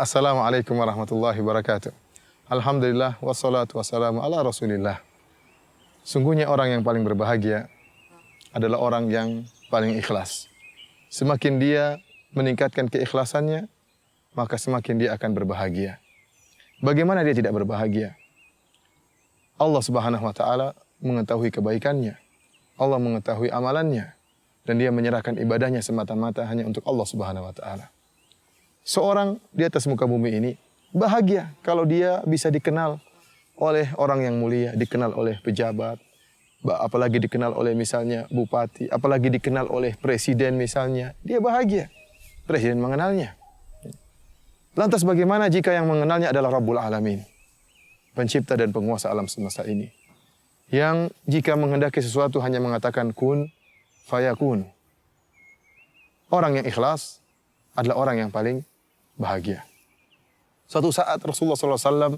Assalamualaikum warahmatullahi wabarakatuh. Alhamdulillah wassalatu wassalamu ala Rasulillah. Sungguhnya orang yang paling berbahagia adalah orang yang paling ikhlas. Semakin dia meningkatkan keikhlasannya, maka semakin dia akan berbahagia. Bagaimana dia tidak berbahagia? Allah Subhanahu wa taala mengetahui kebaikannya. Allah mengetahui amalannya dan dia menyerahkan ibadahnya semata-mata hanya untuk Allah Subhanahu wa taala. Seorang di atas muka bumi ini bahagia kalau dia bisa dikenal oleh orang yang mulia, dikenal oleh pejabat, apalagi dikenal oleh misalnya bupati, apalagi dikenal oleh presiden misalnya. Dia bahagia. Presiden mengenalnya. Lantas bagaimana jika yang mengenalnya adalah Rabbul Alamin, pencipta dan penguasa alam semesta ini, yang jika menghendaki sesuatu hanya mengatakan kun fayakun. Orang yang ikhlas adalah orang yang paling bahagia. Suatu saat Rasulullah SAW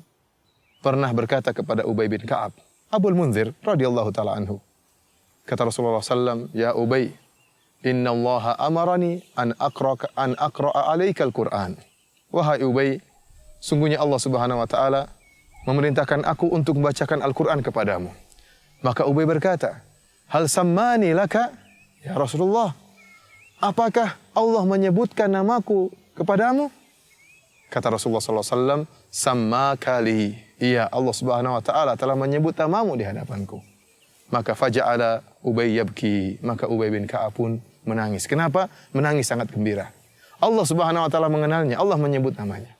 pernah berkata kepada Ubay bin Ka'ab, Abul Munzir radhiyallahu ta'ala anhu. Kata Rasulullah SAW, Ya Ubay, inna allaha amarani an aqra'a alaikal Qur'an. Wahai Ubay, sungguhnya Allah Subhanahu wa taala memerintahkan aku untuk membacakan Al-Qur'an kepadamu. Maka Ubay berkata, hal sammani laka ya Rasulullah, apakah Allah menyebutkan namaku kepadamu? Kata Rasulullah SAW, sama kali. Iya, Allah Subhanahu wa taala telah menyebut namamu di hadapanku. Maka faja'ala Ubay yabki. Maka Ubay bin Ka'ab pun menangis. Kenapa? Menangis sangat gembira. Allah Subhanahu wa taala mengenalnya, Allah menyebut namanya.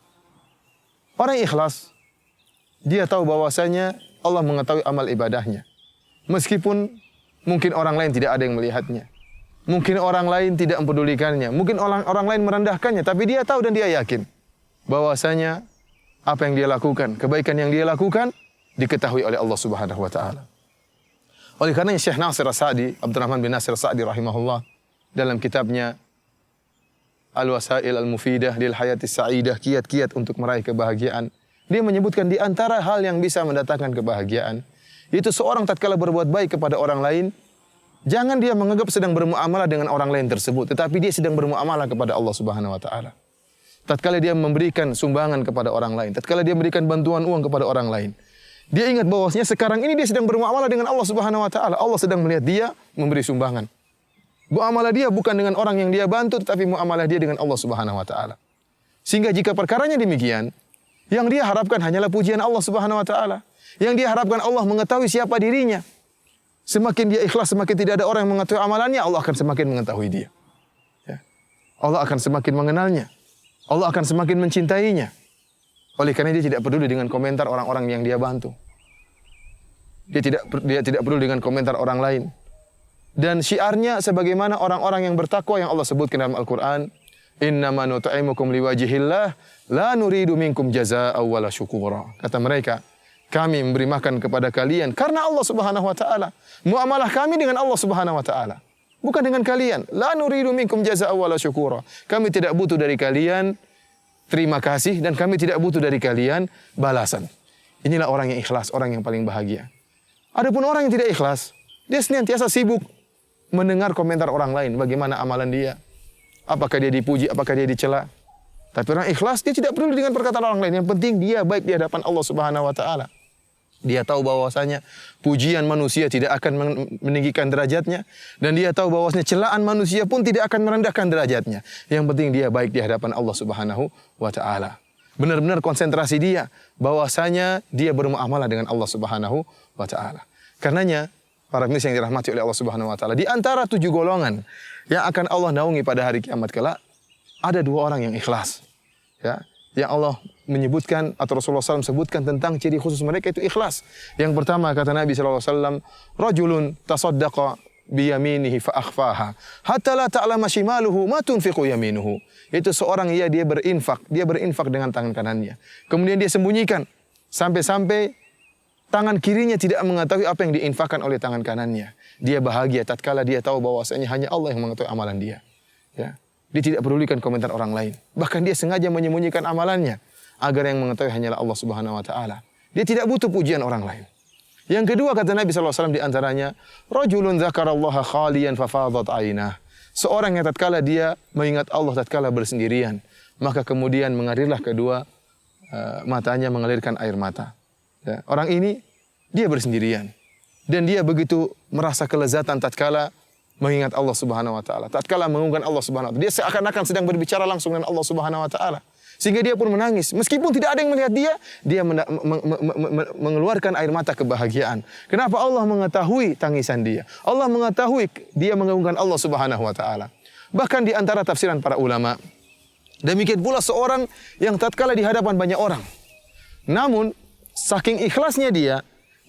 Orang ikhlas, dia tahu bahwasanya Allah mengetahui amal ibadahnya. Meskipun mungkin orang lain tidak ada yang melihatnya. Mungkin orang lain tidak mempedulikannya. Mungkin orang lain merendahkannya. Tapi dia tahu dan dia yakin bahwasanya apa yang dia lakukan, kebaikan yang dia lakukan, diketahui oleh Allah Subhanahu wa taala. Oleh karenanya Syekh Nasir As-Sa'di, Abdurrahman bin Nasir As-Sa'di rahimahullah, dalam kitabnya Al-Wasail Al-Mufidah lil Hayatis Sa'idah, kiat-kiat untuk meraih kebahagiaan, dia menyebutkan di antara hal yang bisa mendatangkan kebahagiaan, itu seorang tatkala berbuat baik kepada orang lain, jangan dia menganggap sedang bermuamalah dengan orang lain tersebut, tetapi dia sedang bermuamalah kepada Allah Subhanahu wa taala. Tatkala dia memberikan sumbangan kepada orang lain, tatkala dia memberikan bantuan uang kepada orang lain, dia ingat bahwasanya sekarang ini dia sedang bermuamalah dengan Allah Subhanahu wa taala. Allah sedang melihat dia memberi sumbangan. Muamalah dia bukan dengan orang yang dia bantu, tetapi muamalah dia dengan Allah Subhanahu wa taala. Sehingga jika perkaranya demikian, yang dia harapkan hanyalah pujian Allah Subhanahu wa taala. Yang dia harapkan Allah mengetahui siapa dirinya. Semakin dia ikhlas, semakin tidak ada orang yang mengetahui amalannya, Allah akan semakin mengetahui dia. Ya. Allah akan semakin mengenalnya. Allah akan semakin mencintainya. Oleh karena dia tidak peduli dengan komentar orang-orang yang dia bantu. Dia tidak peduli dengan komentar orang lain. Dan syiarnya sebagaimana orang-orang yang bertakwa yang Allah sebutkan dalam Al-Quran. Innama nut'imukum liwajihillah la nuridu minkum jazaa'a wala syukura. Kata mereka, kami memberi makan kepada kalian karena Allah Subhanahu wa taala. Muamalah kami dengan Allah Subhanahu wa taala, bukan dengan kalian. La nuridu minkum jazaa'a wala syukura. Kami tidak butuh dari kalian terima kasih dan kami tidak butuh dari kalian balasan. Inilah orang yang ikhlas, orang yang paling bahagia. Adapun orang yang tidak ikhlas, dia senantiasa sibuk mendengar komentar orang lain, bagaimana amalan dia, apakah dia dipuji, apakah dia dicela. Tapi orang ikhlas, dia tidak peduli dengan perkataan orang lain. Yang penting dia baik di hadapan Allah Subhanahu wa taala. Dia tahu bahwasanya pujian manusia tidak akan meninggikan derajatnya, dan dia tahu bahwasanya celaan manusia pun tidak akan merendahkan derajatnya. Yang penting dia baik di hadapan Allah Subhanahu wa taala. Benar-benar konsentrasi dia bahwasanya dia bermuamalah dengan Allah Subhanahu wa taala. Karenanya para pemirsa yang dirahmati oleh Allah Subhanahu wa taala, di antara 7 golongan yang akan Allah naungi pada hari kiamat kelak, ada 2 orang yang ikhlas. Ya, yang Allah menyebutkan atau Rasulullah SAW sebutkan tentang ciri khusus mereka itu ikhlas. Yang pertama kata Nabi SAW, rajulun tasaddaqa biyaminihi fa akhfaha hatta la ta'lama shimaluhu ma tunfiqu yaminuhu. Itu seorang dia berinfak dengan tangan kanannya. Kemudian dia sembunyikan sampai tangan kirinya tidak mengetahui apa yang diinfakkan oleh tangan kanannya. Dia bahagia tatkala dia tahu bahwasanya hanya Allah yang mengetahui amalan dia. Ya. Dia tidak pedulikan komentar orang lain. Bahkan dia sengaja menyembunyikan amalannya agar yang mengetahui hanyalah Allah Subhanahu wa taala. Dia tidak butuh pujian orang lain. Yang kedua kata Nabi sallallahu alaihi wasallam di antaranya, rajulun dzakarallaha khaliyan fafadat ainah. Seorang yang tatkala dia mengingat Allah tatkala bersendirian, maka kemudian mengalirlah kedua matanya mengalirkan air mata. Ya, orang ini dia bersendirian dan dia begitu merasa kelezatan tatkala mengingat Allah Subhanahu wa taala. Tatkala mengagungkan Allah Subhanahu wa taala, dia seakan-akan sedang berbicara langsung dengan Allah Subhanahu wa taala. Sehingga dia pun menangis. Meskipun tidak ada yang melihat dia mengeluarkan air mata kebahagiaan. Kenapa? Allah mengetahui tangisan dia. Allah mengetahui dia mengagungkan Allah Subhanahu wa taala. Bahkan di antara tafsiran para ulama, demikian pula seorang yang tatkala di hadapan banyak orang, namun saking ikhlasnya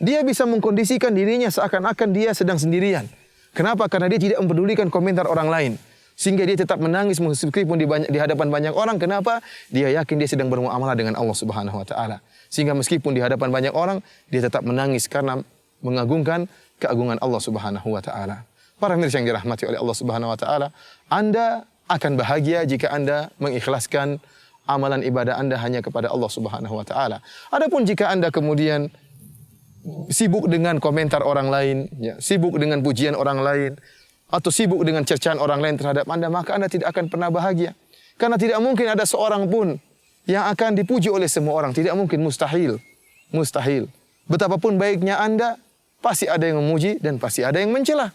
dia bisa mengkondisikan dirinya seakan-akan dia sedang sendirian. Kenapa? Karena dia tidak mempedulikan komentar orang lain. Sehingga dia tetap menangis meskipun di hadapan banyak orang. Kenapa? Dia yakin dia sedang bermuamalah dengan Allah Subhanahu wa taala. Sehingga meskipun di hadapan banyak orang, dia tetap menangis karena mengagungkan keagungan Allah Subhanahu wa taala. Para mirsa yang dirahmati oleh Allah Subhanahu wa taala, Anda akan bahagia jika Anda mengikhlaskan amalan ibadah Anda hanya kepada Allah Subhanahu wa taala. Adapun jika Anda kemudian sibuk dengan komentar orang lain, ya, sibuk dengan pujian orang lain, atau sibuk dengan cercaan orang lain terhadap Anda, maka Anda tidak akan pernah bahagia. Karena tidak mungkin ada seorang pun yang akan dipuji oleh semua orang. Tidak mungkin, mustahil. Mustahil. Betapapun baiknya Anda, pasti ada yang memuji dan pasti ada yang mencela.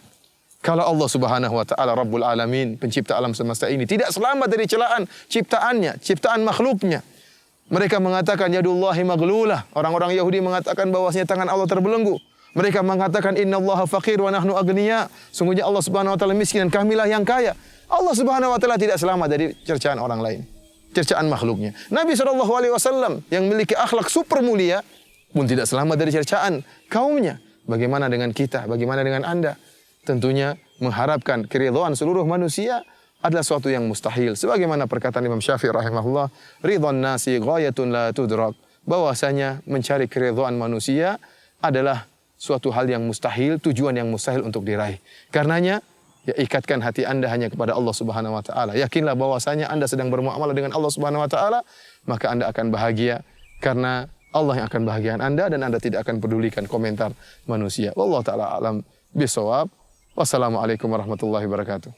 Kalau Allah Subhanahu wa taala Rabbul Alamin, pencipta alam semesta ini, tidak selamat dari celaan ciptaannya, ciptaan makhluknya. Mereka mengatakan yadullahi maglulah. Orang-orang Yahudi mengatakan bahwasanya tangan Allah terbelenggu. Mereka mengatakan innallaha faqir wa nahnu agniya. Sungguhnya Allah Subhanahu wa taala miskin dan kamilah yang kaya. Allah Subhanahu wa taala tidak selamat dari cercaan orang lain, cercaan makhluknya. Nabi SAW yang memiliki akhlak super mulia pun tidak selamat dari cercaan kaumnya. Bagaimana dengan kita? Bagaimana dengan Anda? Tentunya mengharapkan keridhaan seluruh manusia adalah suatu yang mustahil. Sebagaimana perkataan Imam Syafi'i rahimahullah, ridhan nasi ghayatun la tudrak. Bahwasanya mencari keridhaan manusia adalah suatu hal yang mustahil, tujuan yang mustahil untuk diraih. Karenanya, ya ikatkan hati Anda hanya kepada Allah Subhanahu wa taala. Yakinlah bahwasanya Anda sedang bermuamalah dengan Allah Subhanahu wa taala, maka Anda akan bahagia karena Allah yang akan bahagiakan Anda dan Anda tidak akan pedulikan komentar manusia. Wallahu taala alam bisawab. Wassalamualaikum warahmatullahi wabarakatuh.